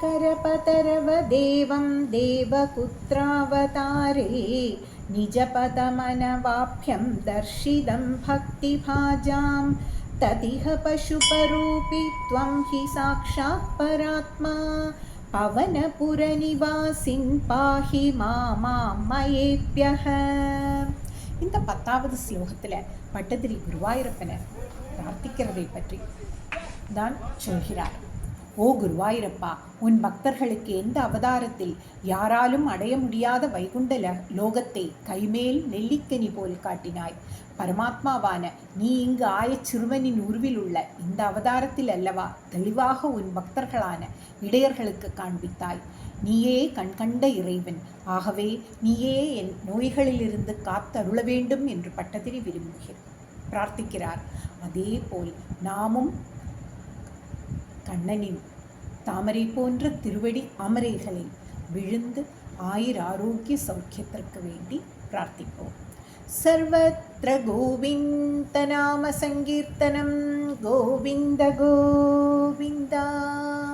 करपतरवदेवं देवपुत्रावतारे निजपदमनवाप्यं दर्शितं भक्तिभाजां तदिह पशुपरूपि त्वं हि साक्षात् परात्मा पवनपुरनिवासिन् पाहि मामामयेभ्यः. இந்த 10வது ஸ்லோகத்தில் பட்டதிரி குருவாயூரப்பனை பிரார்த்திக்கிறதை பற்றி தான் சொல்கிறார். ஓ குருவாயூரப்பா, உன் பக்தர்களுக்கு எந்த அவதாரத்தில் யாராலும் அடைய முடியாத வைகுண்ட லோகத்தை கைமேல் நெல்லிக்கனி போல் காட்டினாய். பரமாத்மாவான நீ இங்கு சிறுவனின் உருவில் உள்ள இந்த அவதாரத்தில் அல்லவா தெளிவாக உன் பக்தர்களான இடையர்களுக்கு காண்பித்தாய். நீயே கண்கண்ட இறைவன். ஆகவே நீயே என் நோய்களிலிருந்து காத்தருள வேண்டும் என்று பட்டதிரி பிரார்த்திக்கிறார். அதே போல் நாமும் கண்ணனின் தாமரை போன்ற திருவடி அமரைகளில் விழுந்து ஆரோக்கிய சௌக்கியத்திற்கு வேண்டி பிரார்த்திப்போம். சர்வத்ர கோவிந்த நாம சங்கீர்த்தனம் கோவிந்த கோவிந்தா.